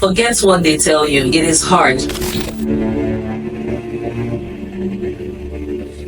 Forget what they tell you. It is hard.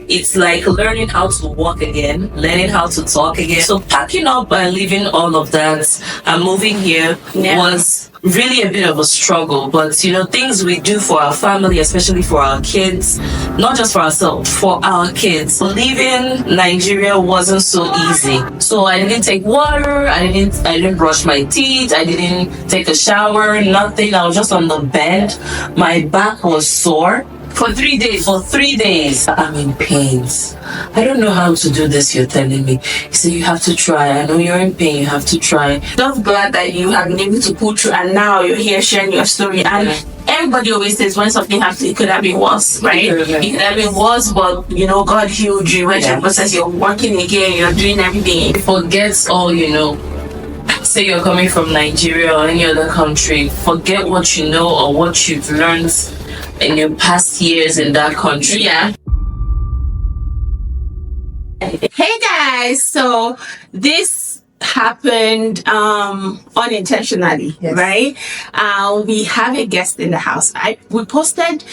It's like learning how to walk again, learning how to talk again. So packing up and leaving all of that and moving here was really a bit of a struggle. But things we do for our family, especially for our kids, not just for ourselves, for our kids. Leaving Nigeria wasn't so easy. So I didn't take water, I didn't brush my teeth, I didn't take a shower, nothing. I was just on the bed. My back was sore. For 3 days? For 3 days. I'm in pains. I don't know how to do this, you're telling me. So you have to try. I know you're in pain, you have to try. Just glad that you have been able to pull through and now you're here sharing your story. And everybody always says when something happens, it could have been worse, right? It could have been worse, but God healed you. When your process, you're working again, you're doing everything. Forget all say you're coming from Nigeria or any other country. Forget what you know or what you've learned in your past years in that country. Yeah. Hey guys, so this happened unintentionally, right? We have a guest in the house. We posted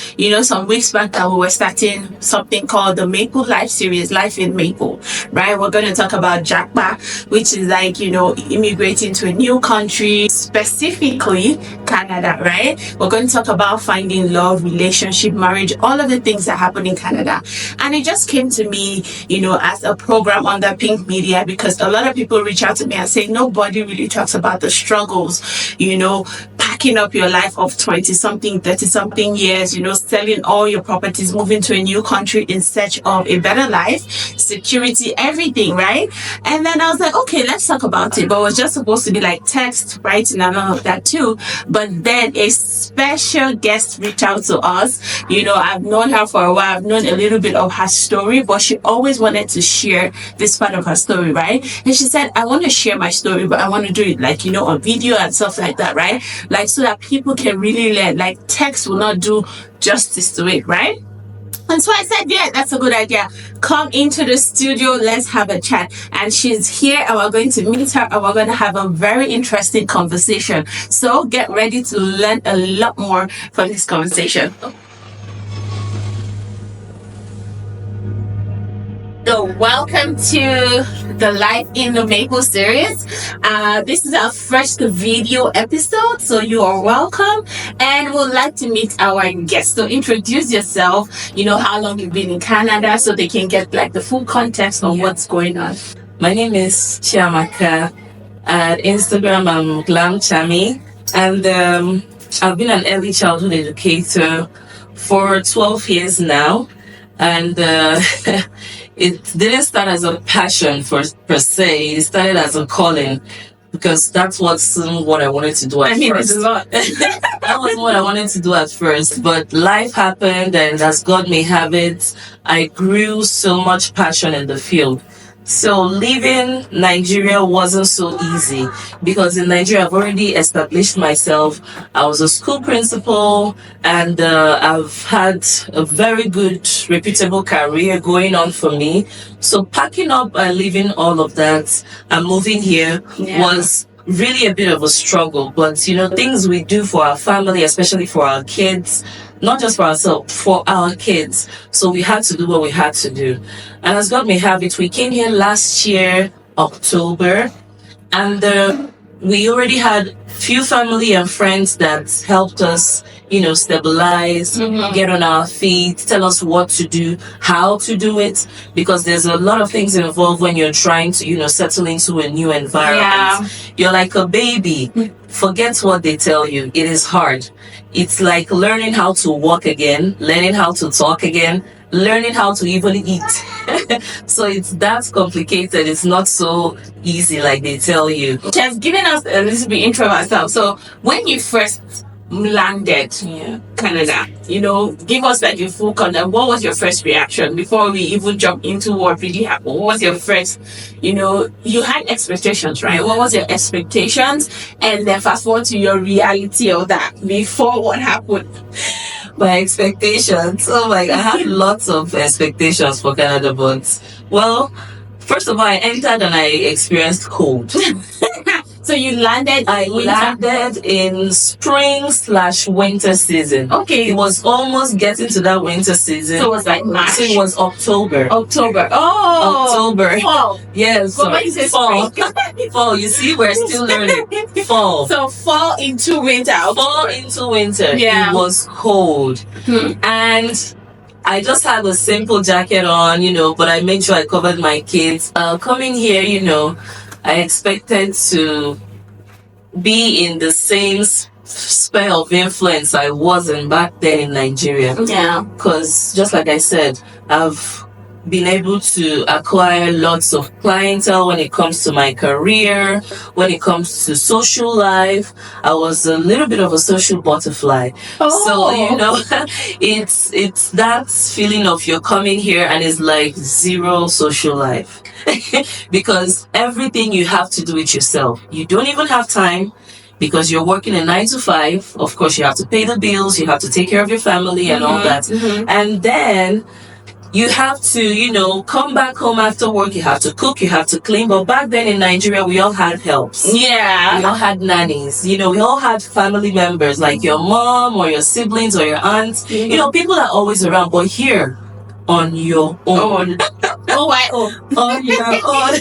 some weeks back that we were starting something called the Maple Life series, Life in Maple, right? We're going to talk about Jackpa, which is like immigrating to a new country, specifically Canada, right? We're going to talk about finding love, relationship, marriage, all of the things that happen in Canada. And it just came to me as a program under Pink Media, because a lot of people reach out to me and say nobody really talks about the struggles, packing up your life of 20-something, 30-something years, selling all your properties, moving to a new country in search of a better life, security, everything, right? And then I was like, okay, let's talk about it. But it was just supposed to be like text, writing, and all of that too. But then a special guest reached out to us. I've known her for a while. I've known a little bit of her story, but she always wanted to share this part of her story, right? And she said, I want to share my story, but I want to do it like, on video and stuff like that, right? Like so that people can really learn. Like text will not do justice to it, right? And so I said, yeah, that's a good idea. Come into the studio, let's have a chat. And she's here and we're going to meet her and we're going to have a very interesting conversation. So get ready to learn a lot more from this conversation. So welcome to the Life in the Maple series. This is our first video episode, so you are welcome. And we'd like to meet our guest. So introduce yourself, how long you've been in Canada, so they can get like the full context of what's going on. My name is Chiamaka. At Instagram, I'm Glam Chami. And I've been an early childhood educator for 12 years now. And it didn't start as a passion per se. It started as a calling, because that's what I wanted to do at first. It's a lot. That was what I wanted to do at first. But life happened, and as God may have it, I grew so much passion in the field. So leaving Nigeria wasn't so easy, because in Nigeria I've already established myself. I was a school principal, and I've had a very good, reputable career going on for me. So packing up and leaving all of that and moving here was really a bit of a struggle. But things we do for our family, especially for our kids, not just for ourselves, for our kids. So we had to do what we had to do. And as God may have it, we came here last year, October, and we already had few family and friends that helped us, stabilize, get on our feet, tell us what to do, how to do it, because there's a lot of things involved when you're trying to, settle into a new environment. Yeah. You're like a baby. Forget what they tell you. It is hard. It's like learning how to walk again, learning how to talk again, learning how to even eat. So it's that complicated. It's not so easy like they tell you. She has given us a little bit intro of herself. So when you first landed Canada, give us like your full context. What was your first reaction before we even jump into what really happened? What was your first, you had expectations, right? What was your expectations? And then fast forward to your reality of that before what happened. My expectations. I had lots of expectations for Canada, but first of all, I entered and I experienced cold. So you landed I in winter? landed in spring/winter season. Okay. It was almost getting to that winter season. So it was like March. So it was October. October. Oh. October. Fall. Yes. But when you say fall. spring. Fall. You see, we're still learning. Fall. So fall into winter. Fall into winter. Yeah. It was cold. And I just had a simple jacket on, but I made sure I covered my kids. Coming here, I expected to be in the same sphere of influence I wasn't back then in Nigeria. Yeah. Because just like I said, I've been able to acquire lots of clientele when it comes to my career, when it comes to social life. I was a little bit of a social butterfly. Oh. So, it's that feeling of you're coming here and it's like zero social life. Because everything you have to do it yourself. You don't even have time because you're working a 9 to 5. Of course, you have to pay the bills, you have to take care of your family and all that. And then you have to, come back home after work. You have to cook, you have to clean. But back then in Nigeria, we all had helps. Yeah. We all had nannies. We all had family members like your mom or your siblings or your aunts. People are always around. But here, on your own. On your own.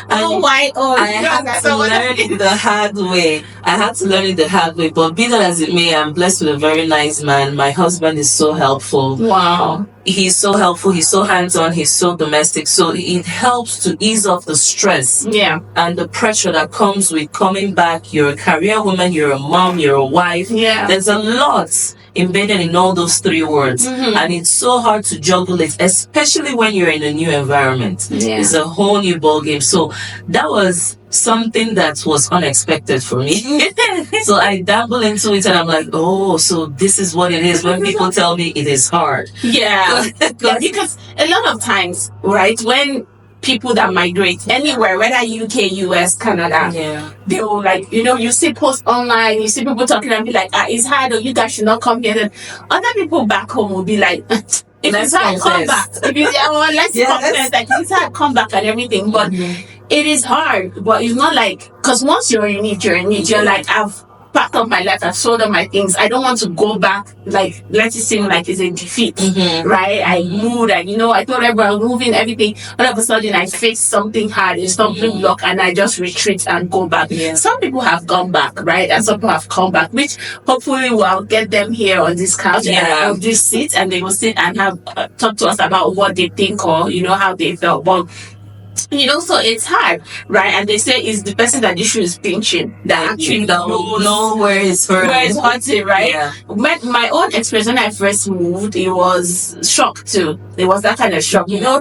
I had to learn it the hard way. But be that as it may, I'm blessed with a very nice man. My husband is so helpful. Wow. He's so helpful. He's so hands-on. He's so domestic. So it helps to ease off the stress. Yeah. And the pressure that comes with coming back. You're a career woman. You're a mom. You're a wife. Yeah. There's a lot embedded in all those 3 words. And it's so hard to juggle it, especially when you're in a new environment. Yeah. It's a whole new ballgame. So that was something that was unexpected for me. So I dabble into it and I'm like, oh, so this is what it is when people tell me it is hard. Yeah. Yeah, because a lot of times, right, when people that migrate anywhere, whether UK, US, Canada, they will you see posts online, you see people talking and be like, it's hard, or you guys should not come here. And other people back home will be like, if it's hard, come back. If you let's compare, like it's hard, come back and everything. But it is hard, but it's not like, because once you're in it, you're like, I've packed up my life, I've sold all my things. I don't want to go back, let it seem like it's a defeat, right? I moved, I thought everyone was moving, everything. All of a sudden, I faced something hard, a stumbling block, and I just retreat and go back. Yeah. Some people have gone back, right? And some people have come back, which hopefully will get them here on this couch, on this seat, and they will sit and have talk to us about what they think or, how they felt. But so it's hard, right? And they say it's the person that the issue is pinching that actually don't know where it's hurting, right? Yeah. My own experience when I first moved, it was shock too. It was that kind of shock, even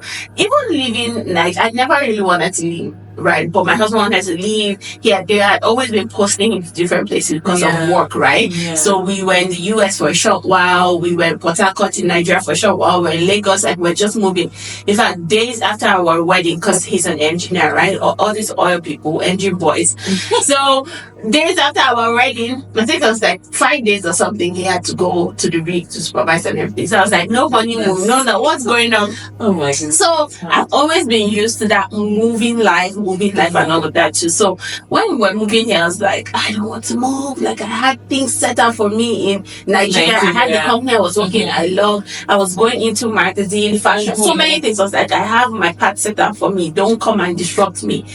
leaving, I never really wanted to leave. Right, but my husband wanted to leave. They had always been posting into different places because of work, right? Yeah. So we were in the US for a short while. We were in Port Harcourt in Nigeria for a short while. We're in Lagos, and we're just moving. In fact, days after our wedding, because he's an engineer, right? All these oil people, engine boys. So days after our wedding, I think it was like 5 days or something, he had to go to the rig to supervise and everything. So I was like, no honeymoon, no, what's going on? Oh my goodness. So I've always been used to that moving life and all of that too. So when we were moving here, I was like, I don't want to move. I had things set up for me in Nigeria. I had the company I was working. I was going into magazine, fashion, so many things. I was like, I have my path set up for me. Don't come and disrupt me.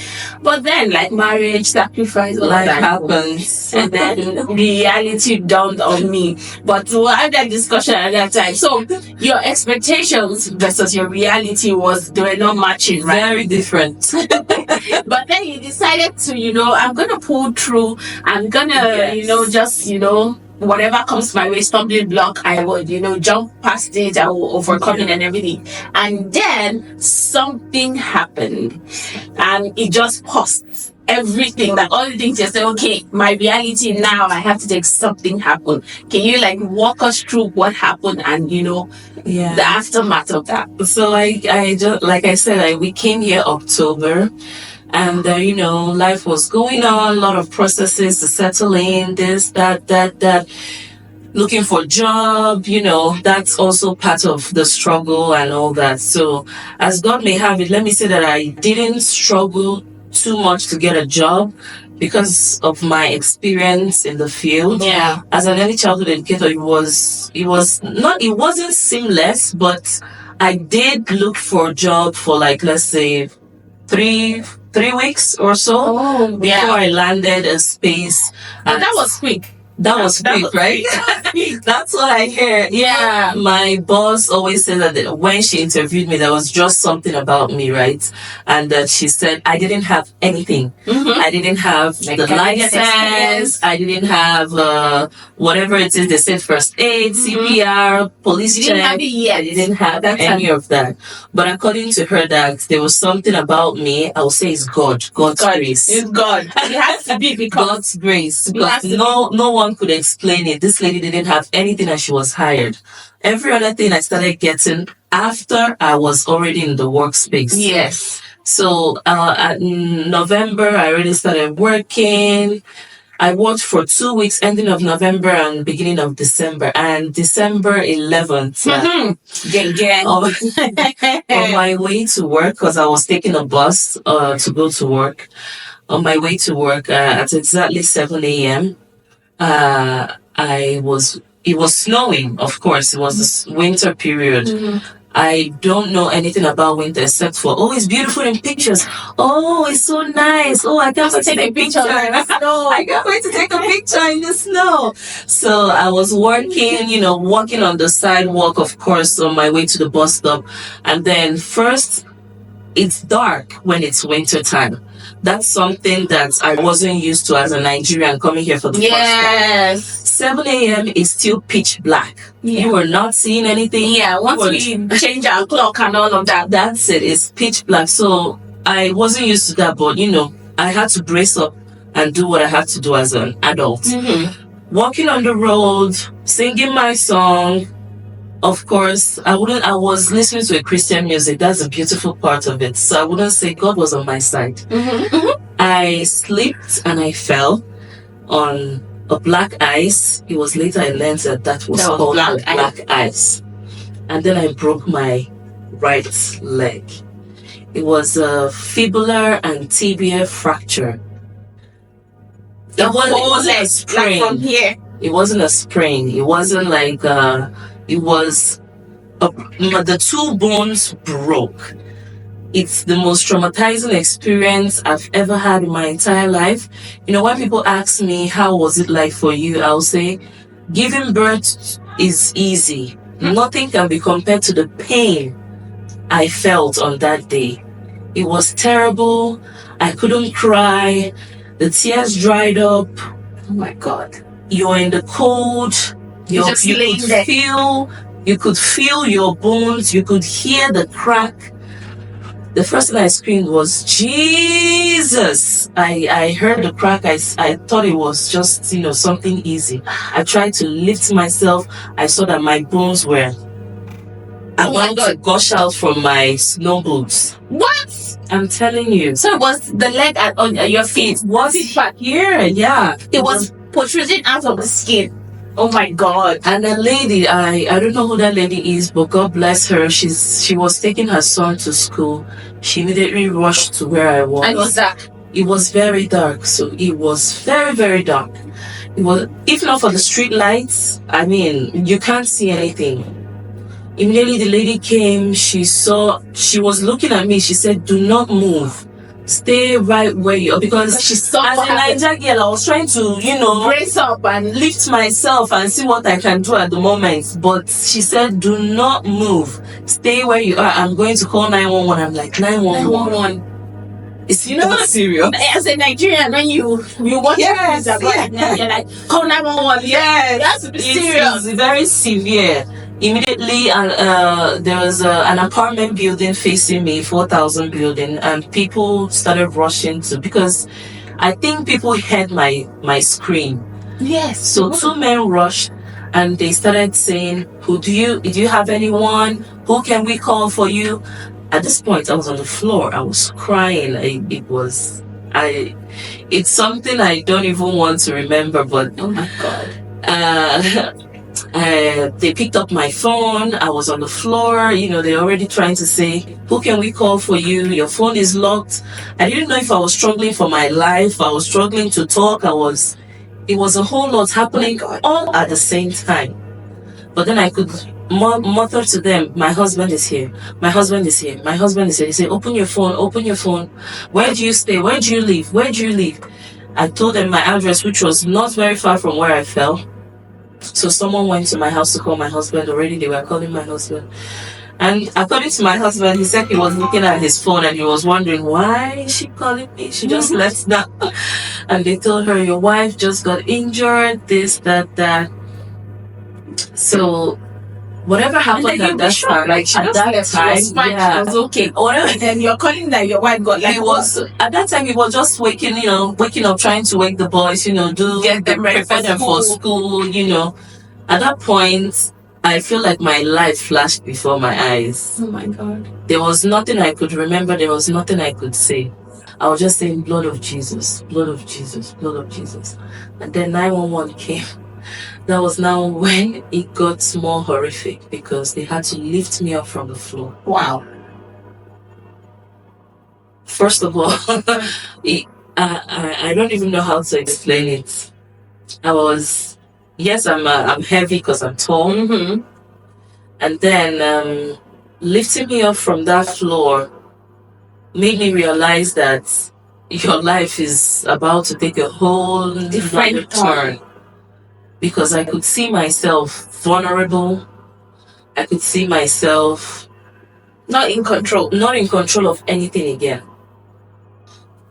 But then, marriage, sacrifice, all life that happens. And then reality dawned on me. But we'll have that discussion at that time. So your expectations versus your reality they were not matching, right? Very different. But then you decided to, I'm going to pull through. I'm going to, whatever comes my way, stumbling block, I would, jump past it. I will overcome it and everything. And then something happened and it just paused everything. All the things you say, okay, my reality now, I have to take something happen. Can you walk us through what happened and, the aftermath of that? So I just, like I said, we came here October. And, life was going on, a lot of processes to settle in, this, that, looking for a job, that's also part of the struggle and all that. So as God may have it, let me say that I didn't struggle too much to get a job. because of my experience in the field. Yeah. As an early childhood educator, it wasn't seamless, but I did look for a job for like, let's say, three weeks or so before I landed a space. And that was quick. That was quick, right? That's what I hear. Yeah. My boss always said that when she interviewed me, there was just something about me, right? And she said I didn't have anything. I didn't have the license. I didn't have whatever it is. They said first aid, CPR, police check. I didn't have any of that. But according to her, that there was something about me. I would say it's God's grace. It's God. It has to be because God's grace. Because no one could explain it. This lady didn't have anything and she was hired. Every other thing I started getting after I was already in the workspace. Yes. So at November, I already started working. I worked for 2 weeks, ending of November and beginning of December. And December 11th, on my way to work, because I was taking a bus to go to work. On my way to work at exactly 7 a.m., it was snowing, of course. It was this winter period. I don't know anything about winter except for, it's beautiful in pictures. Oh, it's so nice. Oh, I can't wait to take a picture in the snow. I can't wait to take a picture in the snow. So I was walking on the sidewalk, of course, on my way to the bus stop. And then first, it's dark when it's winter time. That's something that I wasn't used to as a Nigerian coming here for the first time. 7 a.m. is still pitch black. You are not seeing anything. Yeah, once we change our clock and all of that. That's it. It's pitch black. So I wasn't used to that, but I had to brace up and do what I had to do as an adult. Walking on the road, singing my song. Of course, I was listening to a Christian music. That's a beautiful part of it. So I wouldn't say God was on my side. I slipped and I fell on a black ice. It was later I learned that was called black ice. And then I broke my right leg. It was a fibular and tibia fracture. It wasn't a sprain. Like from here. It wasn't a sprain. It wasn't like it was the two bones broke. It's the most traumatizing experience I've ever had in my entire life. When people ask me, how was it like for you? I'll say, giving birth is easy. Nothing can be compared to the pain I felt on that day. It was terrible. I couldn't cry. The tears dried up. Oh my God. You're in the cold. You could feel your bones. You could hear the crack. The first thing I screamed was, Jesus! I heard the crack. I thought it was just, something easy. I tried to lift myself. I saw that my bones were about to gush out from my snow boots. What? I'm telling you. So it was the leg on your feet. Was it back here? Yeah. It was protruding out of the skin. Oh my God. And the lady, I don't know who that lady is, but God bless her. She was taking her son to school. She immediately rushed to where I was. And it was dark. It was very dark. So it was very, very dark. It was, if not for the street lights, you can't see anything. Immediately the lady came, she was looking at me, she said, do not move. Stay right where you are, because she saw as a Nigerian girl, I was trying to, brace up and lift myself and see what I can do at the moment. But she said, do not move. Stay where you are. I'm going to call 911. I'm like, 911. It's not serious. As a Nigerian, when you watch yes, you're like, call 911. Yes, that's serious. It's very severe. Immediately, there was an apartment building facing me, 4,000 building, and people started rushing because I think people heard my scream. Yes. So 2 men rushed, and they started saying, do you have anyone? Who can we call for you? At this point, I was on the floor. I was crying. It's something I don't even want to remember, but oh my God. They picked up my phone. I was on the floor. They're already trying to say, who can we call for you? Your phone is locked. I didn't know if I was struggling for my life. I was struggling to talk. It was a whole lot happening all at the same time. But then I could mutter to them, my husband is here. My husband is here. My husband is here. They say, open your phone. Open your phone. Where do you stay? Where do you live? Where do you live? I told them my address, which was not very far from where I fell. So someone went to my house to call my husband. Already they were calling my husband. And according to my husband, he said he was looking at his phone and he was wondering, why is she calling me? She just left now. And they told her, your wife just got injured, this, that. So whatever happened at that time, like she at just that left, time, she was fine, yeah, she was okay. And then you're calling that your wife got like it was at that time. It was just waking up, trying to wake the boys, Get them ready prepare them for school. At that point, I feel like my life flashed before my eyes. Oh my God! There was nothing I could remember. There was nothing I could say. I was just saying, blood of Jesus, blood of Jesus, blood of Jesus. And then 911 came. That was now when it got more horrific because they had to lift me up from the floor. Wow. First of all, I don't even know how to explain it. I'm heavy because I'm tall. Mm-hmm. And then lifting me up from that floor made me realize that your life is about to take a whole different turn. Because I could see myself vulnerable. I could see myself not in control of anything again.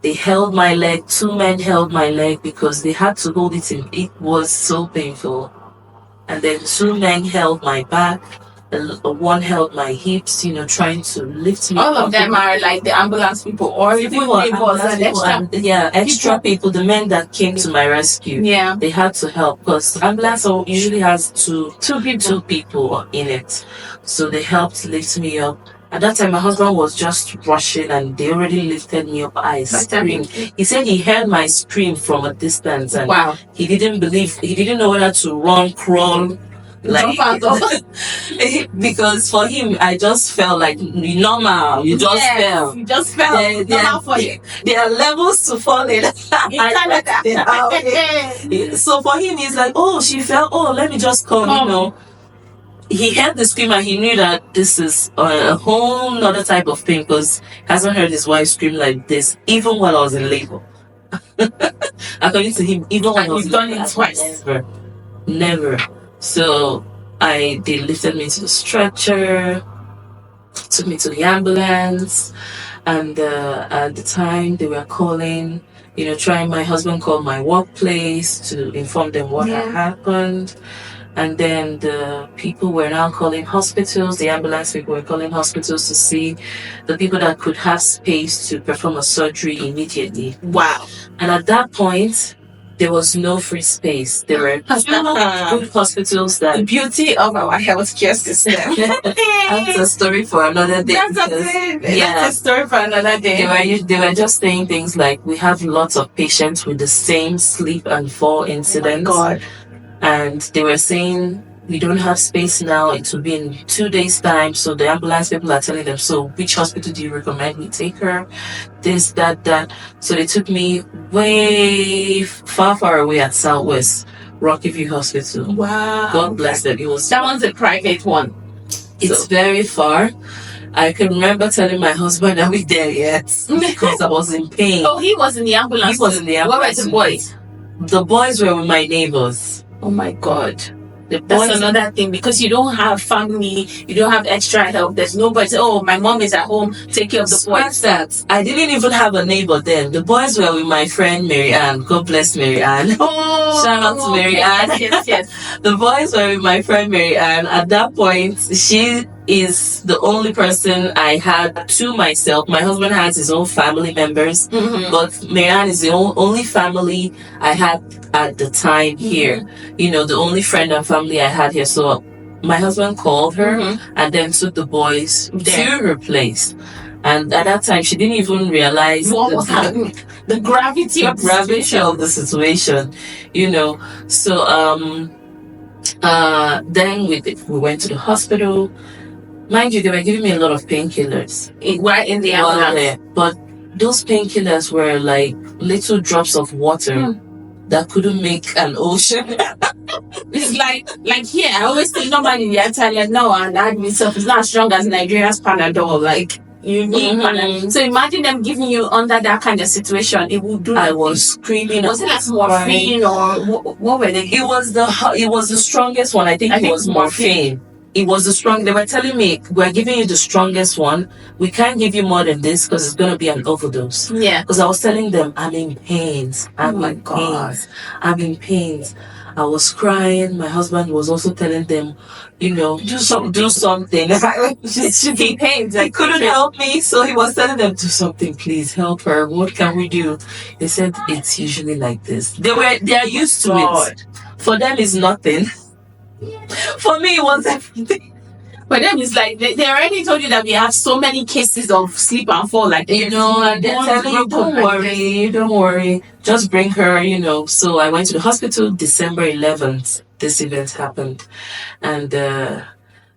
They held my leg. 2 men held my leg because they had to hold it in. It was so painful. And then 2 men held my back. One held my hips, trying to lift me. All of them are like the ambulance people or extra people, the men that came to my rescue. Yeah. They had to help because ambulance usually has two people in it. So they helped lift me up. At that time, my husband was just rushing and they already lifted me up. I screamed. He said he heard my scream from a distance and wow. He didn't know whether to run, crawl, because for him, I just felt like normal. You just fell. You just fell. Normal for you. There are levels to falling. So for him, he's like, oh, she fell. Oh, let me just come. He heard the scream and he knew that this is a whole nother type of pain because he hasn't heard his wife scream like this even while I was in labor. According to him, even when I was in labor, done it twice. Never. So they lifted me to the stretcher, took me to the ambulance, and at the time they were calling, my husband called my workplace to inform them what had happened. And then the people were now calling hospitals, the ambulance people were calling hospitals to see the people that could have space to perform a surgery immediately. Wow. And at that point, there was no free space. There were 2 good hospitals that... The beauty of our healthcare system. That's a story for another day. That's a story for another day. They were just saying things like, we have lots of patients with the same slip and fall incidents. Oh my God. And they were saying, we don't have space now. It will be in 2 days' time. So the ambulance people are telling them, so which hospital do you recommend we take her? This, that. So they took me way far away at Southwest Rocky View Hospital. Wow. God bless them. That one's a private one. It's very far. I can remember telling my husband, are we there yet? Because I was in pain. Oh, he was in the ambulance. He was in the ambulance. What were the boys? The boys were with my neighbors. Oh my God. That's another thing because you don't have family, you don't have extra help. There's nobody say, oh, my mom is at home, take care of the boys. That I didn't even have a neighbor then. The boys were with my friend Mary Ann. God bless Mary Ann. Oh, shout out to Mary Ann. Yes. The boys were with my friend Mary Ann. At that point, she is the only person I had to myself. My husband has his own family members, but Mary Ann is the only family I had at the time here. The only friend and family I had here. So my husband called her and then took the boys to her place. And at that time, she didn't even realize what was happening. The gravity of the situation. So Then we went to the hospital. Mind you, they were giving me a lot of painkillers. Right in the While ambulance. there, but those painkillers were like little drops of water that couldn't make an ocean. It's like here, I always think normally they tell you no, and that itself is not as strong as Nigeria's Panadol. Like you need Panadol. So imagine them giving you under that kind of situation. It would do. I was screaming. Was it like morphine or what were they? It was the strongest one. I think it was morphine. It was the strong. They were telling me, we're giving you the strongest one. We can't give you more than this because it's going to be an overdose. Yeah. Because I was telling them, I'm in pains. I'm in pains. I was crying. My husband was also telling them, do something. She's in pains. They couldn't help me. So he was telling them, do something, please help her. What can we do? They said, it's usually like this. They are used to it. For them, it's nothing. For me, it was everything. But then it's like they already told you that we have so many cases of slip and fall. Like and they're telling you, don't worry, just bring her. So I went to the hospital December 11th. This event happened, and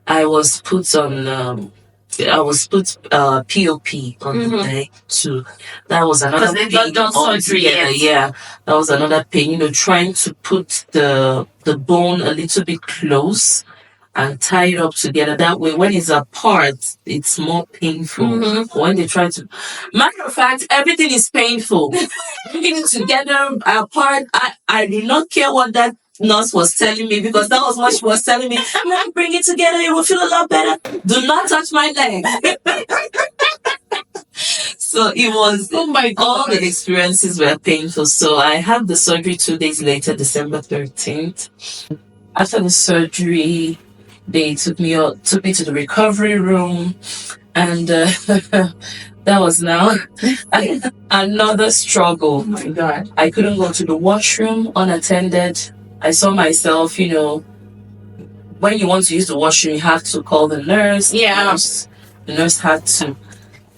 I was put on. POP on the day too. That was another pain. Because they got done surgery. Yeah, that was another pain. Trying to put the bone a little bit close and tie it up together. That way, when it's apart, it's more painful. When they try to, matter of fact, everything is painful. Putting it together, apart. I did not care what that nurse was telling me, because that was what she was telling me. Mom, bring it together, you will feel a lot better. Do not touch my leg. So it was, oh my God, all the experiences were painful. So I had the surgery 2 days later, December 13th. After the surgery, they took me to the recovery room, and that was now another struggle. Oh my God. I couldn't go to the washroom unattended. I saw myself, when you want to use the washroom, you have to call the nurse. Yeah. The nurse had to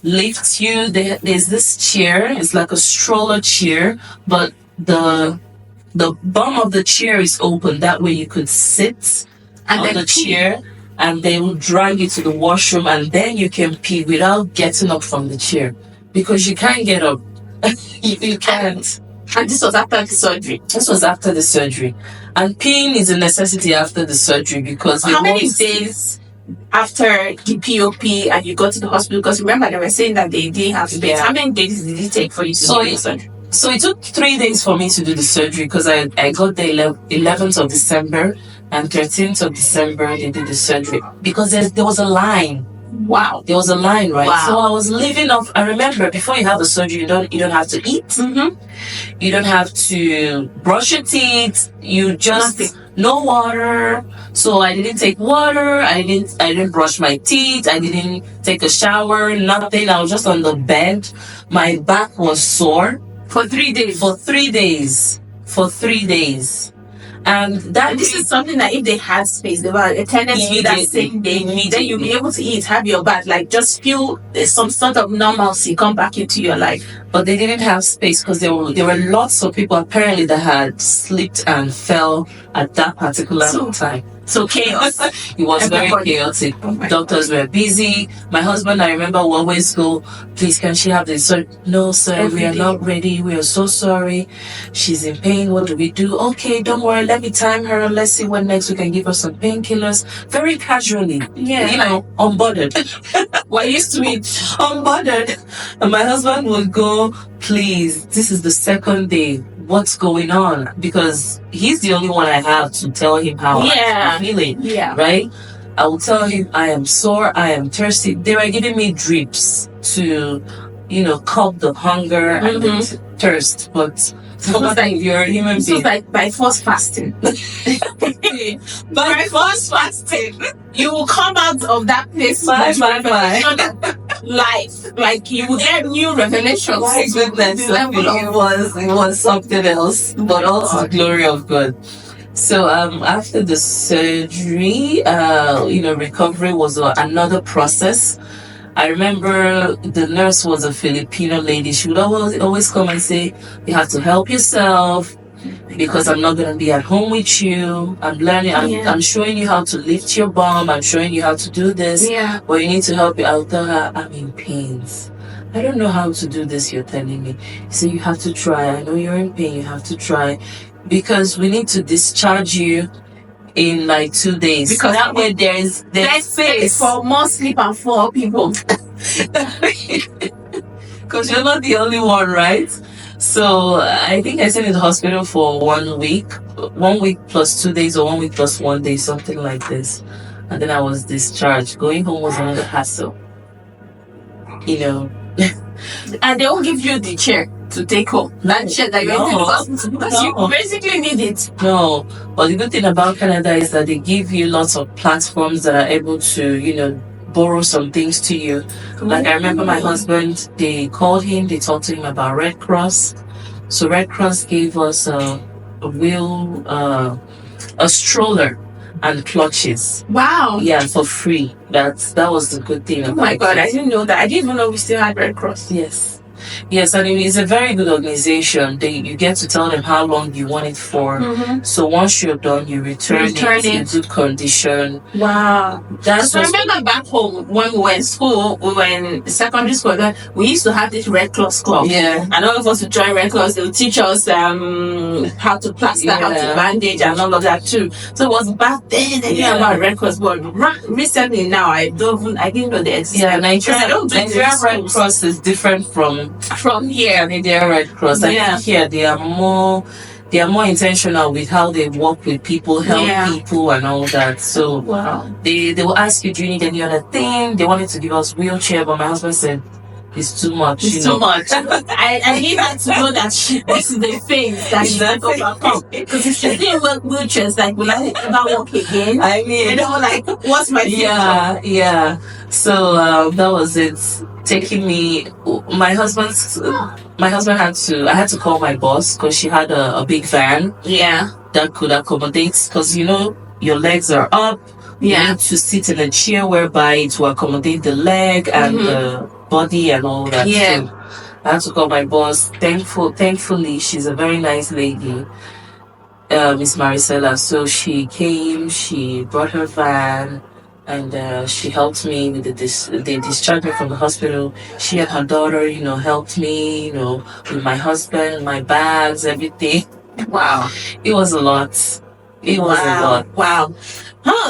lift you. There's this chair. It's like a stroller chair, but the bum of the chair is open. That way you could sit on the chair, and they will drag you to the washroom, and then you can pee without getting up from the chair, because you can't get up. You can't. And this was after the surgery? This was after the surgery. And peeing is a necessity after the surgery, because... How many days after the POP and you got to the hospital? Because remember, they were saying that they didn't have space. Yeah. How many days did it take for you to do the surgery? So it took 3 days for me to do the surgery, because I got the 11th of December, and 13th of December they did the surgery. Because there was a line. Wow. There was a line, right? Wow. So I was living off. I remember, before you have the surgery, you don't have to eat. You don't have to brush your teeth. You just no water. So I didn't take water. I didn't brush my teeth. I didn't take a shower. Nothing. I was just on the bed. My back was sore for 3 days. For 3 days. For 3 days. And this is something that if they had space, they were attended to you that same day, then you'll be able to eat, have your bath, like just feel some sort of normalcy come back into your life. But they didn't have space, because there were lots of people apparently that had slipped and fell at that particular time. So chaos. It was very chaotic. Doctors were busy. My husband, I remember, would always go, please, can she have this? So, no, sir, we are not ready. We are so sorry. She's in pain. What do we do? Okay, don't worry. Let me time her. Let's see when next we can give her some painkillers. Very casually. Yeah. Unbothered. We're used to it. Unbothered. And my husband would go, please, this is the second day. What's going on? Because he's the only one I have to tell him how I'm feeling. Yeah. Right? I will tell him I am sore, I am thirsty. They were giving me drips to, curb the hunger and the thirst. But you're a human being. This was like by force fasting. By force fasting. You will come out of that place life. Like you will get new revelations. My goodness. It was something else. But also the glory of God. So after the surgery, recovery was another process. I remember the nurse was a Filipino lady. She would always come and say, you have to help yourself. because I'm not going to be at home with you. I'm learning. I'm showing you how to lift your bum. I'm showing you how to do this. Yeah. But you need to help me. I'll tell her, I'm in pains. I don't know how to do this, you're telling me. So you have to try. I know you're in pain. You have to try. Because we need to discharge you in like 2 days. Because that way there's space for more sleep and for people. Because you're not the only one, right? So I think I stayed in the hospital for 1 week. 1 week plus 2 days, or 1 week plus 1 day, something like this. And then I was discharged. Going home was another hassle. You know. And they won't give you the chair to take home. That chair that you're in the hospital. Because you basically need it. No. But the good thing about Canada is that they give you lots of platforms that are able to, you know, borrow some things to you. Like I remember my husband, they called him, they talked to him about Red Cross. So Red Cross gave us a wheel, a stroller and clutches. Wow. Yeah, for free. That was the good thing about it. Oh my God, I didn't know that. I didn't even know we still had Red Cross. Yes, and it's a very good organization. You get to tell them how long you want it for. So once you're done, you return it in good condition. Wow. So I remember back home when we were in school, we were in secondary school, we used to have this Red Cross club. Yeah. And all of us would join Red Cross. They would teach us how to plaster, how to bandage, and all of that too. So it was back then they knew about Red Cross, but recently now I didn't know the existence. Yeah, Nigerian Red Cross is different from here. Canadian Red Cross. I think here they are more intentional with how they work with people, help people and all that. So they will ask you, do you need any other thing? They wanted to give us wheelchair, but my husband said it's too much. It's too much. I need her to know that this is the thing that she can overcome. Because if she didn't work wheelchairs, like, will I ever walk again? I mean, you know, like, what's my future? Yeah. So that was it. Taking me, my husband I had to call my boss because she had a big van. Yeah. That could accommodate, because you know your legs are up. You need to sit in a chair whereby it will accommodate the leg and the body and all that. Yeah. So I had to call my boss. Thankfully, she's a very nice lady, Miss Maricela. So she came, she brought her van, and she helped me with they discharged me from the hospital. She and her daughter, you know, helped me, you know, with my husband, my bags, everything. Wow. It was a lot. It was a lot. Wow.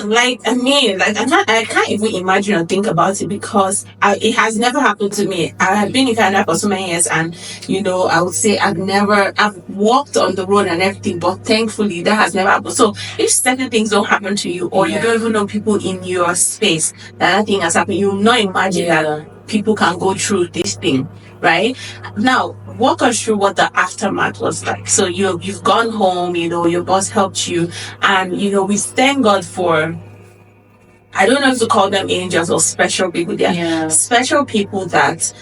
Like, I mean, like, I can't even imagine or think about it, because it has never happened to me. I have been in Canada for so many years, and, you know, I would say I've walked on the road and everything, but thankfully that has never happened. So if certain things don't happen to you, or you don't even know people in your space that thing has happened, you will not imagine that people can go through this thing, right? Now, walk us through what the aftermath was like. So you've gone home, you know, your boss helped you, and you know, we thank God for, I don't know if to call them angels or special people. They're special people that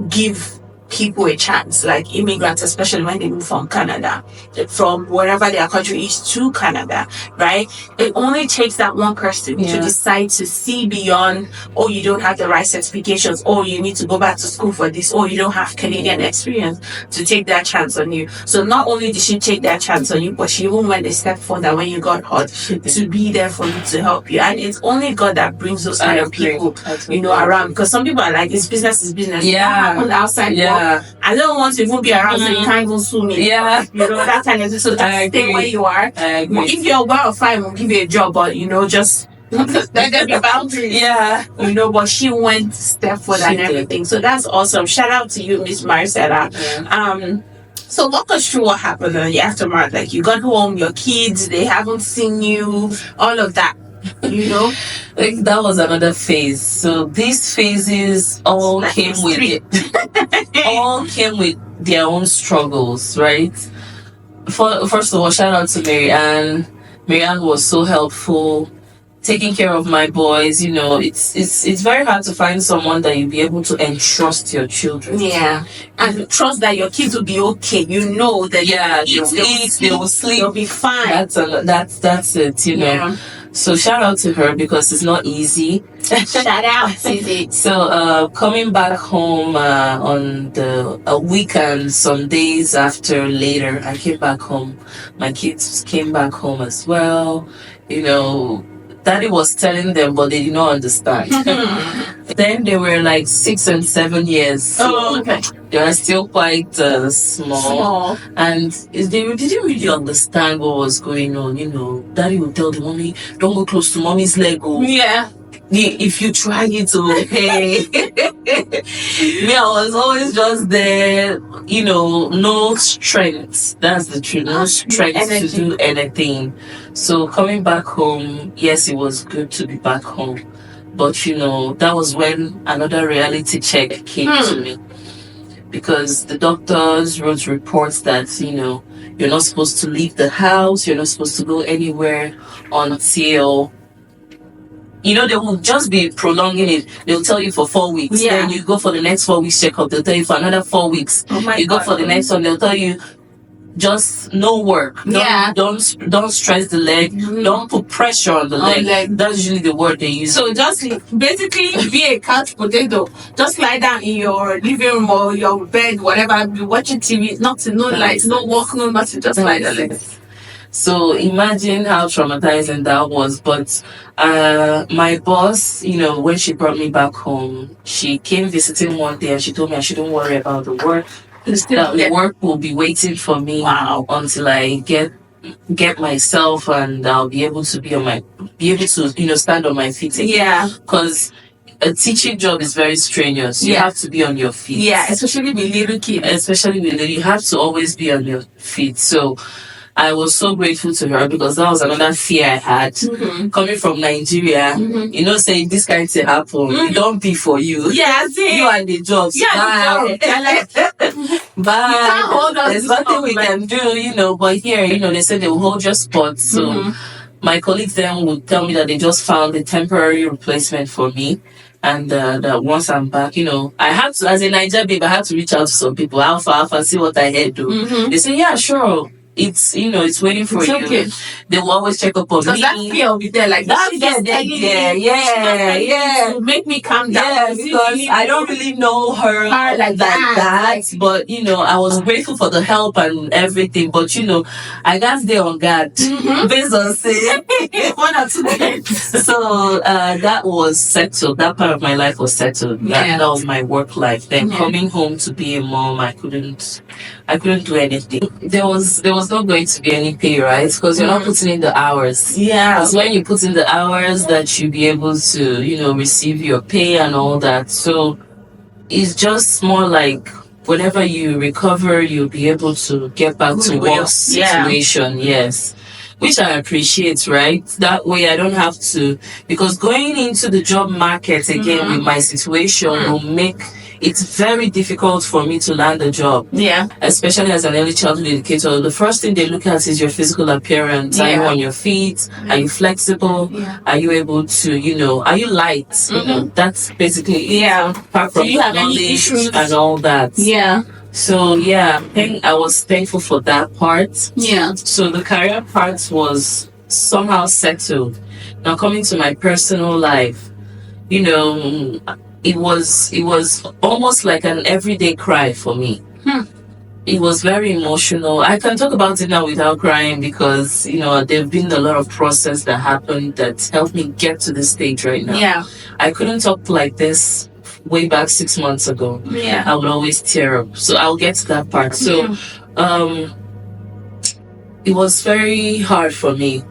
give people a chance, like immigrants, especially when they move from Canada, from wherever their country is to Canada, right? It only takes that one person to decide to see beyond, oh, you don't have the right certifications, or you need to go back to school for this, or you don't have Canadian experience, to take that chance on you. So not only did she take that chance on you, but she even went a step further when you got hurt to be there for you, to help you. And it's only God that brings those kind of people, you know, around, because some people are like, it's business is business. On the outside, I don't want to even be around, so you can't even sue me. You know, that kind of thing. So just stay where you are. If you're well, fine, we'll give you a job, but you know, just let there be boundaries. You know, but she went step further and everything. So that's awesome. Shout out to you, Miss Maricela. So walk us through what happened in the aftermath. Like, you got home, your kids, they haven't seen you, all of that. You know, like, that was another phase. So these phases all came with their own struggles, right? First of all, shout out to Marianne. Marianne was so helpful, taking care of my boys. You know, it's very hard to find someone that you'll be able to entrust your children. And trust that your kids will be okay. You know that they will sleep, they'll be fine. That's it, you know. So shout out to her, because it's not easy. Shout out, Susie. So coming back home on the a weekend, some days after later, I came back home. My kids came back home as well. You know, Daddy was telling them, but they did not understand. Then they were like 6 and 7 years. Oh, okay. They were still quite small. And they didn't really understand what was going on. Daddy would tell the mommy, don't go close to mommy's leg. Yeah. If you try it, okay. Me, I was always just there, no strength. That's the truth. No strength to do anything. So coming back home, yes, it was good to be back home. But, that was when another reality check came to me. Because the doctors wrote reports that, you're not supposed to leave the house. You're not supposed to go anywhere until... they will just be prolonging it. They'll tell you for 4 weeks. Yeah. Then you go for the next 4 weeks checkup. They'll tell you for another 4 weeks. Oh my you God. go for the next one. They'll tell you just no work. Don't stress the leg. Don't put pressure on the leg. That's usually the word they use. So just basically be a couch potato. Just lie down in your living room or your bed, whatever. Be watching TV. Nothing, no lights, no walk, no nothing. Just lie down. So imagine how traumatizing that was. But my boss, when she brought me back home, she came visiting one day and she told me I shouldn't worry about the work. The work will be waiting for me until I get myself and I'll be able to stand on my feet again. Yeah. Because a teaching job is very strenuous. You have to be on your feet. Yeah, especially with little kids. You have to always be on your feet. So I was so grateful to her because that was another fear I had. Coming from Nigeria, saying this kind of thing happen, it don't be for you. Yeah, see. You and the jobs. Yeah, Bye. There's nothing we can do, but here, they say they will hold your spot. So my colleagues then would tell me that they just found a temporary replacement for me. And that once I'm back, I had to, as a Niger babe, I had to reach out to some people, alpha, see what I had do. They say, yeah, sure. It's it's waiting for you. Okay. They will always check up on me. Because that fear will be there, like that fear, yeah. To make me calm down. Yeah, because I don't really know her like that. But I was grateful for the help and everything. But I got there on guard based on say 1 or 2 days. So that was settled. That part of my life was settled. That was my work life. Then coming home to be a mom, I couldn't do anything. There was not going to be any pay, right? Because you're not putting in the hours. Yeah. It's when you put in the hours that you'll be able to, receive your pay and all that. So it's just more like whenever you recover, you'll be able to get back to work situation. Yes. Which I appreciate, right? That way I don't have to, because going into the job market again with my situation will make it's very difficult for me to land a job. Yeah. Especially as an early childhood educator. The first thing they look at is your physical appearance. Are you on your feet? Are you flexible? Yeah. Are you able to, are you light? That's basically it. Apart from do you have any knowledge issues and all that. Yeah. So I was thankful for that part. Yeah. So the career part was somehow settled. Now coming to my personal life, it was almost like an everyday cry for me. It was very emotional. I can talk about it now without crying because, there've been a lot of process that happened that helped me get to this stage right now. Yeah. I couldn't talk like this way back 6 months ago. Yeah. I would always tear up. So I'll get to that part. So, it was very hard for me.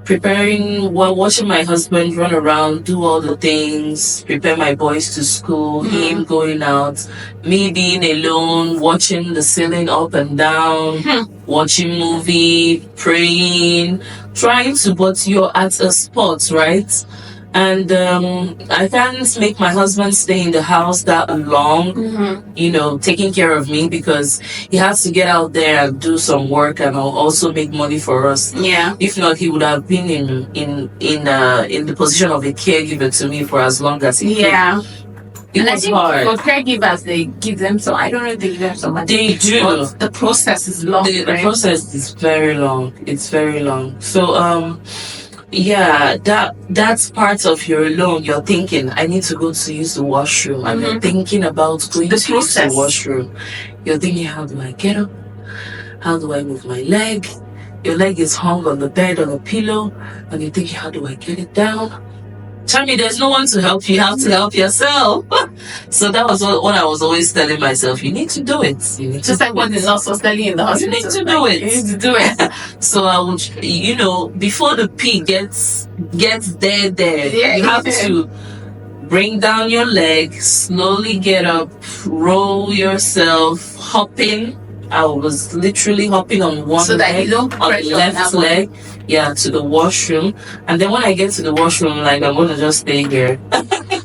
Watching my husband run around, do all the things, prepare my boys to school, him going out, me being alone, watching the ceiling up and down, watching movie, praying, but you're at a spot, right? And I can't make my husband stay in the house that long, taking care of me because he has to get out there and do some work and also make money for us. Yeah. If not, he would have been in the position of a caregiver to me for as long as he could. Yeah. It was hard. For caregivers, they give them some. I don't know if they give them so much. They do. But the process is long. The process is very long. It's very long. So Yeah, that's part of your alone. You're thinking, I need to go to use the washroom, and you're thinking about going The to use the process. washroom. You're thinking, how do I get up? How do I move my leg? Your leg is hung on the bed on a pillow, and you're thinking, how do I get it down? Tell me, there's no one to help you. You have to help yourself. So that was what I was always telling myself. You need to do it. You need Just to like do what it. is also studying in the You hospital. need to do it. You need to do it. So I would, before the pee gets there, Yeah, you have to bring down your leg, slowly get up, roll yourself, hopping. I was literally hopping on one So that leg, you don't on pressure the on left that one. leg, to the washroom. And then when I get to the washroom, like, I'm gonna just stay here.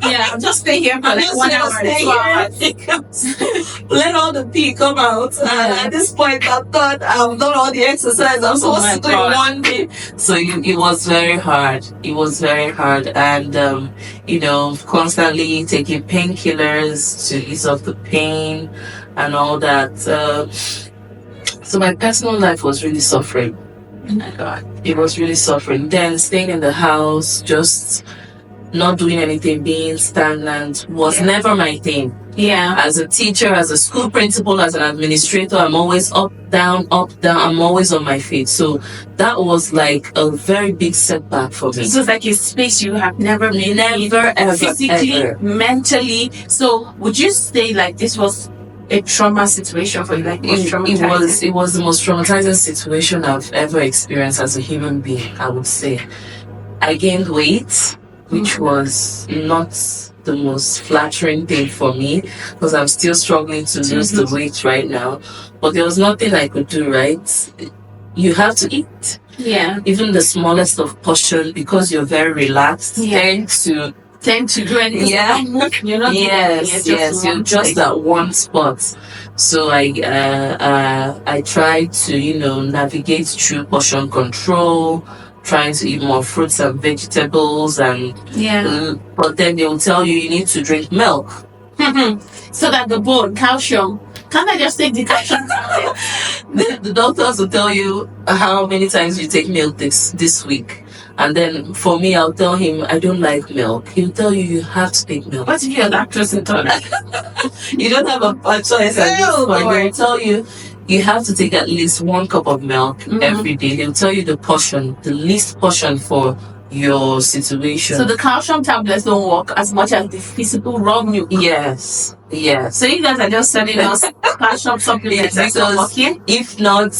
Yeah, I'll just stay here for like 1 hour. Stay 2 hours. here. Let all the pee come out. And at this point, I thought I've done all the exercise I'm supposed to do in one day. So it was very hard. It was very hard. And, constantly taking painkillers to ease off the pain and all that. So my personal life was really suffering. Oh my God. It was really suffering. Then staying in the house, just not doing anything, being stagnant was never my thing. Yeah. As a teacher, as a school principal, as an administrator, I'm always up, down. I'm always on my feet. So that was like a very big setback for me. So it's like a space you have never been in, ever, physically, ever. mentally. So would you say like this was a trauma situation for you? Like it was the most traumatizing situation I've ever experienced as a human being, I would say. I gained weight, which was not the most flattering thing for me, because I'm still struggling to lose the weight right now. But there was nothing I could do, right? You have to eat. Yeah. Even the smallest of portion, because you're very relaxed, tend to do anything. Yeah. You're not yes, you're just at one spot. So I tried to, navigate through portion control, trying to eat more fruits and vegetables, but then they will tell you need to drink milk. So that the bone, calcium. Can't I just take the calcium? The doctors will tell you how many times you take milk this week. And then for me, I'll tell him I don't like milk. He'll tell you have to take milk. What if you're lactose intolerant? You don't have a choice at this point. They'll tell you have to take at least 1 cup of milk every day. They'll tell you the least portion for your situation. So the calcium tablets don't work as much as the physical raw milk. Yes. So you guys are just selling us calcium supplements because if not,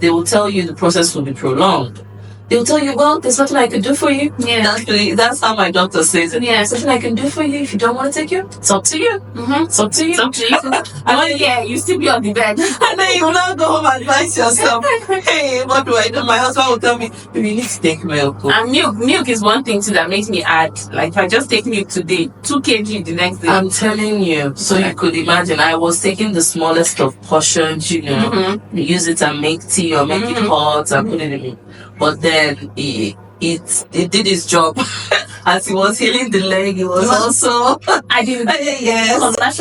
they will tell you the process will be prolonged. They'll tell you, well, there's nothing I can do for you. Yeah. That's how my doctor says it. Yeah. There's nothing I can do for you. If you don't want to take it, it's up to you. It's up to you. It's up to you. You still be on the bed. And then you will not go home and advise yourself, hey, what do I do? My husband will tell me, you need to take milk. And milk is one thing too that makes me add. Like if I just take milk today, 2 kg the next day. I'm telling you. So you could imagine, I was taking the smallest of portions, use it and make tea or make it hot and put it in. But then it did its job. As he was healing the leg, it was also I did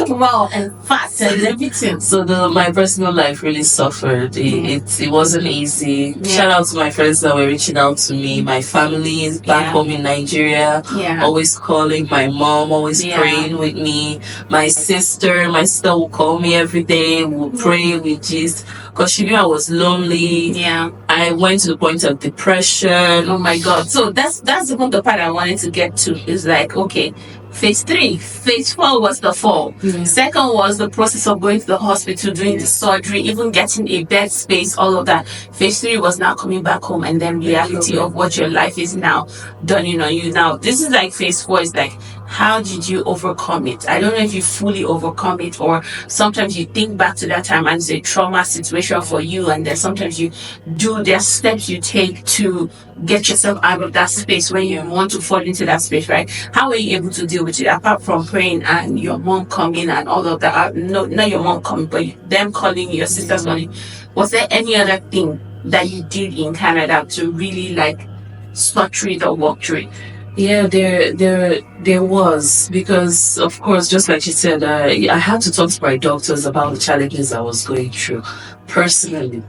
well and fat and everything. So my personal life really suffered. It wasn't easy. Shout out to my friends that were reaching out to me. My family is back home in Nigeria. Always calling. My mom always praying with me. My sister will call me every day. We'll pray, we gist. Because she knew I was lonely. I went to the point of depression. Oh my God. So that's even the part I wanted to get to. Is like, okay, phase 3, phase 4 was the fall. Second was the process of going to the hospital, doing the surgery, even getting a bed space, all of that. Phase 3 was now coming back home, and then reality of what your life is now dawning on you. Now, this is like phase 4 is like, how did you overcome it? I don't know if you fully overcome it, or sometimes you think back to that time and it's a trauma situation for you, and then sometimes there's steps you take to get yourself out of that space when you want to fall into that space, right? How were you able to deal with it apart from praying and your mom coming and all of that? No, not your mom coming, but them calling, your sisters calling. Was there any other thing that you did in Canada to really like sort through it or walk through it? Yeah, there was, because of course, just like she said, I had to talk to my doctors about the challenges I was going through personally,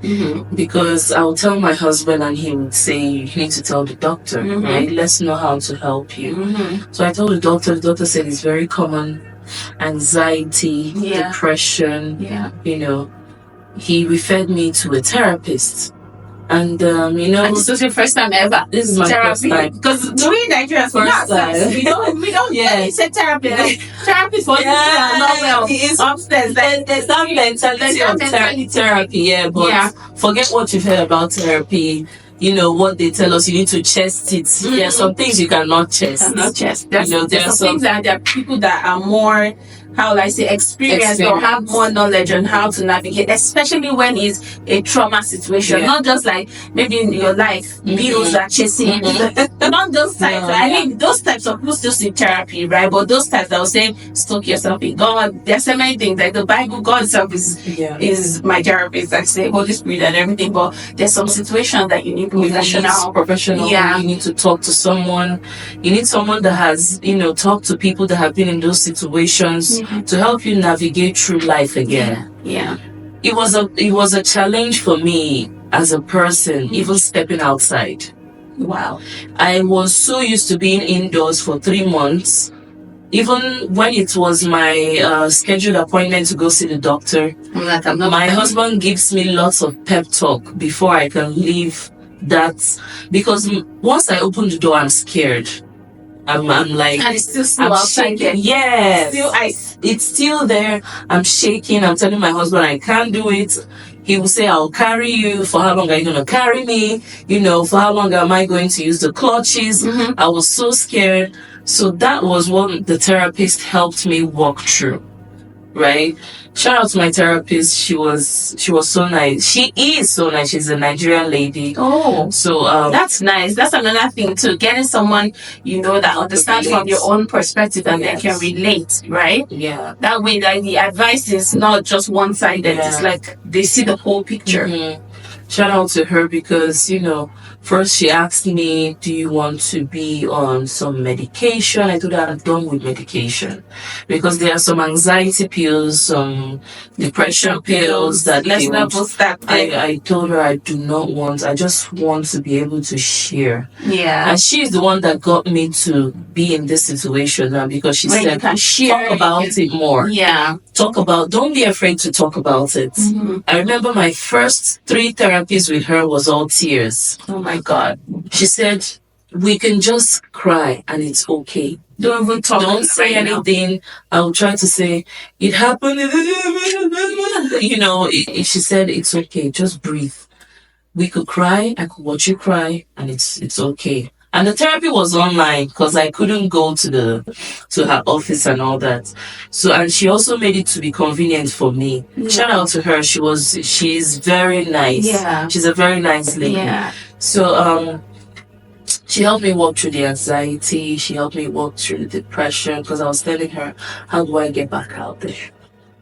because I would tell my husband and he would say, you need to tell the doctor, right? Let's know how to help you. So I told the doctor said it's very common, anxiety, depression, you know. He referred me to a therapist. And And this was your first time ever. This is my first time. Because we Nigerians, First time. we don't say therapy. Therapy for people that are not well. It's upstairs. There's that mentality of therapy, but forget what you've heard about therapy. You know what they tell us, you need to chest it. There are some things you cannot chest. There's some things that there are people that are more, how will I say, experienced or have more knowledge on how to navigate, especially when it's a trauma situation. Not just like maybe in your life, bills are chasing you. Not those types. I mean, those types of people still see therapy, right? But those types that will say, stoke yourself in God. There's so many things. Like the Bible, God itself is my therapist. I say Holy Spirit and everything. But there's some situations that you need professional. Yeah. You need to talk to someone. You need someone that has, talked to people that have been in those situations to help you navigate through life again. It was a challenge for me as a person, even stepping outside. Wow. I was so used to being indoors for 3 months. Even when it was my scheduled appointment to go see the doctor, my husband gives me lots of pep talk before I can leave that, because once I open the door, I'm scared. I'm like, and it's still outside there. Yes, still ice. It's still there. I'm shaking. I'm telling my husband I can't do it. He will say, I'll carry you. For how long are you going to carry me? For how long am I going to use the clutches? I was so scared. So that was what the therapist helped me walk through, right? Shout out to my therapist. She was so nice. She is so nice. She's a Nigerian lady. Oh, so that's nice. That's another thing too. Getting someone that understands from your own perspective and they can relate, right? Yeah. That way, that the advice is not just one-sided. It's like they see the whole picture. Shout out to her, because first she asked me, do you want to be on some medication? I told her I'm done with medication, because there are some anxiety pills, some depression pills that let's not both start there. I told her I do not want. I just want to be able to share. Yeah. And she's the one that got me to be in this situation now, because she said, you can share, talk about it more. Yeah. Don't be afraid to talk about it. I remember my first 3 therapies with her was all tears. Oh my God. She said, we can just cry and it's okay. Don't even talk. Don't say anything. I'll try to say, it happened. She said, it's okay. Just breathe. We could cry. I could watch you cry, and it's okay. And the therapy was online, because I couldn't go to her office and all that. So, and she also made it to be convenient for me. Shout out to her. She's very nice. Yeah. She's a very nice lady. Yeah. So, she helped me walk through the anxiety. She helped me walk through the depression, because I was telling her, how do I get back out there?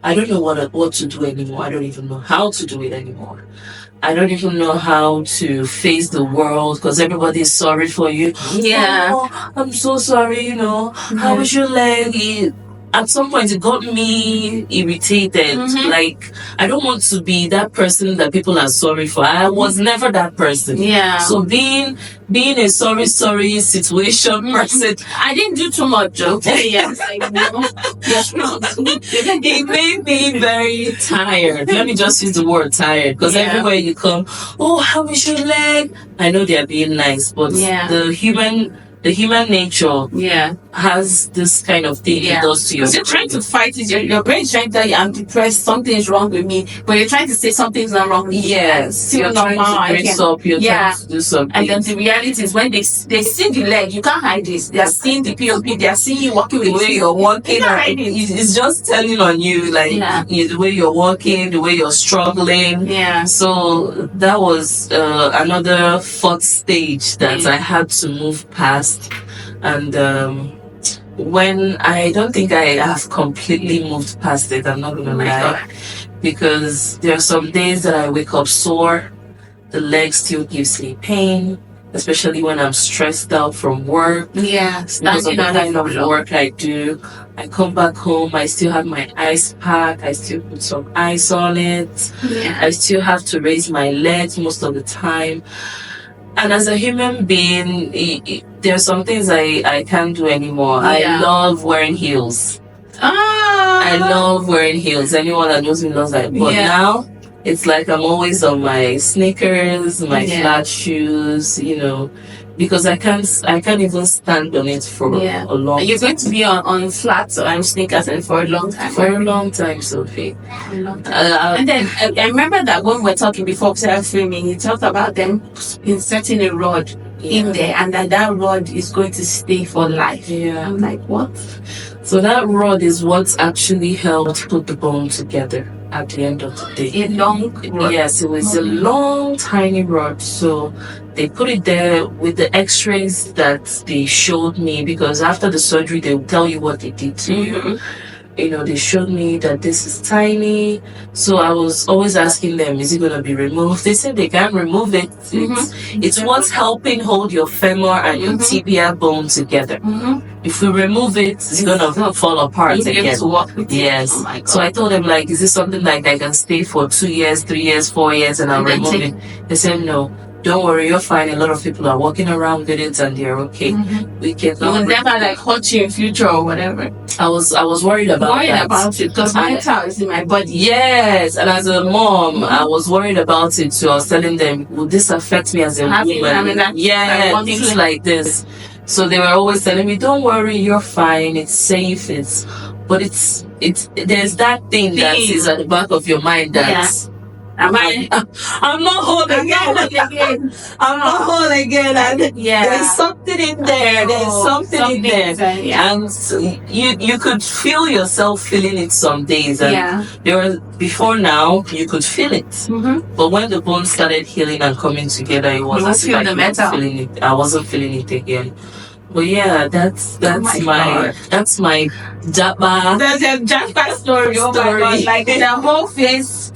I don't know what to do anymore. I don't even know how to do it anymore. I don't even know how to face the world, because everybody is sorry for you. Yeah. Oh, I'm so sorry, How is your leg? At some point, it got me irritated. Like, I don't want to be that person that people are sorry for. I was never that person. Yeah. So being a sorry situation person, I didn't do too much, okay? Yes, you're strong. It made me very tired. Let me just use the word tired, because everywhere you come, oh, how is your leg? I know they're being nice, but the human nature has this kind of thing it does to you. Because you're trying to fight it. Your brain is trying to tell you, I'm depressed, something is wrong with me. But you're trying to say something's not wrong with me. Yes. You're trying to brace up, you're trying to do something. And then the reality is, when they see the leg, you can't hide this. They are seeing the POP, they are seeing you walking with the way you're walking. It's just telling on you, like the way you're walking, the way you're struggling. Yeah. So that was another 4th stage that I had to move past. And when I don't think I have completely moved past it, I'm not gonna lie, because there are some days that I wake up sore, the leg still gives me pain, especially when I'm stressed out from work. Yeah, Because of the standing on kind it of for long. work I do. I come back home, I still have my ice pack, I still put some ice on it. Yeah. I still have to raise my legs most of the time. And as a human being, there are some things I can't do anymore. Yeah. I love wearing heels. Ah, I love wearing heels. Anyone that knows me knows that. But Yeah. now, it's like I'm always on my sneakers, my Yeah. flat shoes, because I can't even stand on it for Yeah. a long You're time. going to be on flats or sneakers and for a long time. For a long time, Sophie. For a long time. And then I remember that when we were talking before we started filming, you talked about them inserting a rod in there, and that rod is going to stay for life. Yeah. I'm like, what? So that rod is what's actually helped put the bone together at the end of the day. A long rod. Yes, it was a long, tiny rod. So they put it there with the x-rays that they showed me, because after the surgery, they will tell you what they did to you. They showed me that this is tiny. So I was always asking them, is it going to be removed? They said they can't remove it. It's what's helping hold your femur and your tibia bone together. If we remove it, it's going to fall apart again. To walk with Yes. Oh my God. So I told them, like, is this something like I can stay for 2 years, 3 years, 4 years, and I'll And then remove it? They said, no. Don't worry, you're fine. A lot of people are walking around with it and they're okay. We can. It will never hurt you in future or whatever. I was worried about that. It because my child is in my body. Yes, and as a mom, I was worried about it. So I was telling them, will this affect me as a woman? Things like this. So they were always telling me, don't worry, you're fine. It's safe. There's that thing that is at the back of your mind that's. I'm not whole again. I'm not whole again. And there's something in there. There's something in there. And you could feel yourself feeling it some days. And before now, you could feel it. But when the bones started healing and coming together, it was as if I wasn't feeling it. I wasn't feeling it again. But yeah, that's my Japa. That's a Japa story. Oh my God! Like the whole face.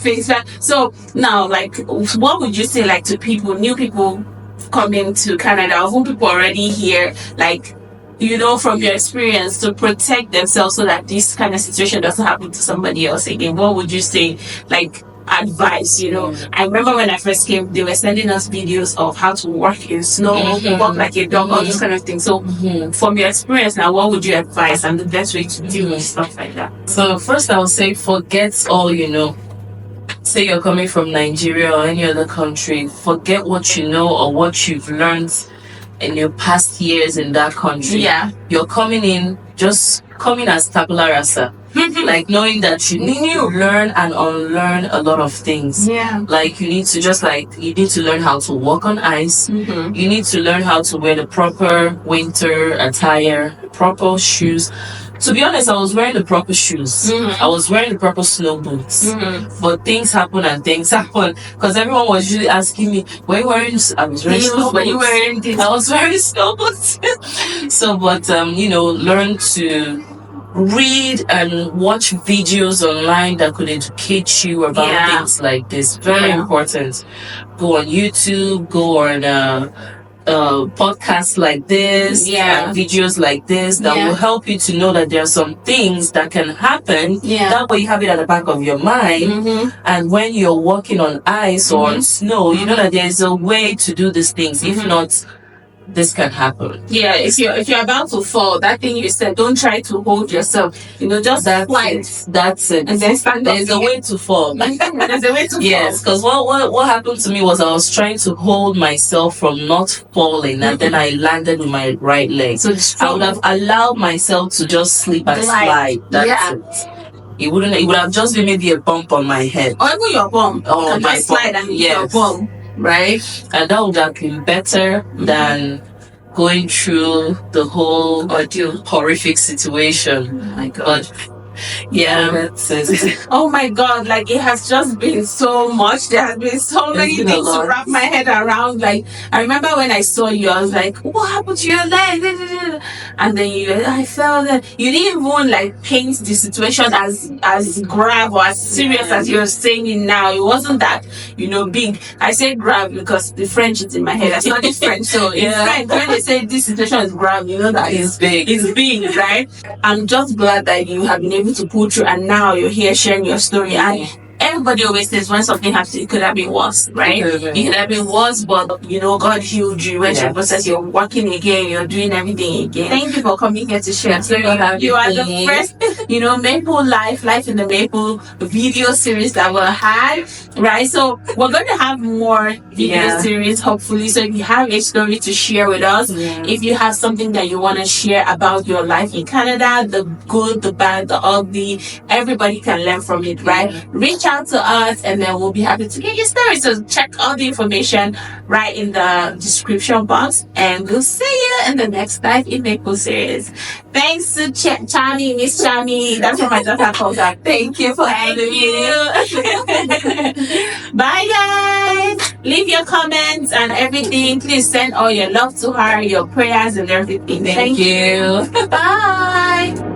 So now, like, what would you say, like, to people, new people coming to Canada, or who people already here, like, from your experience, to protect themselves so that this kind of situation doesn't happen to somebody else again? What would you say, like, advice? I remember when I first came, they were sending us videos of how to walk in snow, walk like a dog, all those kind of things. So from your experience now, what would you advise and the best way to deal with stuff like that? So first I would say, forget all say you're coming from Nigeria or any other country, forget what you know or what you've learned in your past years in that country. You're coming in, just coming as tabula rasa. Like, knowing that you need to learn and unlearn a lot of things. Like, you need to learn how to walk on ice. You need to learn how to wear the proper winter attire, proper shoes. To be honest, I was wearing the proper shoes. I was wearing the proper snow boots. But things happen. Because everyone was usually asking me, were you wearing? I was wearing snow boots. I was wearing snow boots. So, but, learn to read and watch videos online that could educate you about things like this. Very important. Go on YouTube, go on podcasts like this, and videos like this that will help you to know that there are some things that can happen. That way you have it at the back of your mind. And when you're walking on ice or on snow, you know that there's a way to do these things. If not, this can happen. If you're about to fall, that thing you said, don't try to hold yourself. Just flight. That's it. And then stand up. There's a way to fall. There's a way to fall. Yes, because what happened to me was I was trying to hold myself from not falling, and then I landed with my right leg. So I would have allowed myself to just slip and slide. That's it. It would have just been maybe a bump on my head. Or even your bum. Oh, my slide and your bum. Right? And that would have been better than going through the whole horrific situation. Oh my God. But Yeah, that's it. Oh my God, like it has just been so much. There has been so many been a things to lot. wrap my head around. Like, I remember when I saw you, I was like, what happened to your leg? And then I felt that you didn't even like paint the situation as grave or as serious as you're saying it now. It wasn't that, big. I say grave because the French is in my head. I studied French. So in French, when they say this situation is grave, you know that It's big. it's big, right? I'm just glad that you have been able to pull through and now you're here sharing your story. And everybody always says when something happens, it could have been worse, right? It could have been worse, but God healed you. When the process, you're working again, you're doing everything again. Thank you for coming here to share. So you are the first, Maple Life in the Maple video series that we'll have, right? So we're going to have more video series, hopefully. So if you have a story to share with us, if you have something that you want to share about your life in Canada, the good, the bad, the ugly, everybody can learn from it, right? Reach out to us and then we'll be happy to get your story. So check all the information right in the description box and we'll see you in the next Life in Maple series. Thanks to Chami, Miss Chami. That's what my daughter calls her. Thank you for having me. Bye guys. Leave your comments and everything. Please send all your love to her, your prayers and everything. Thank you. Bye.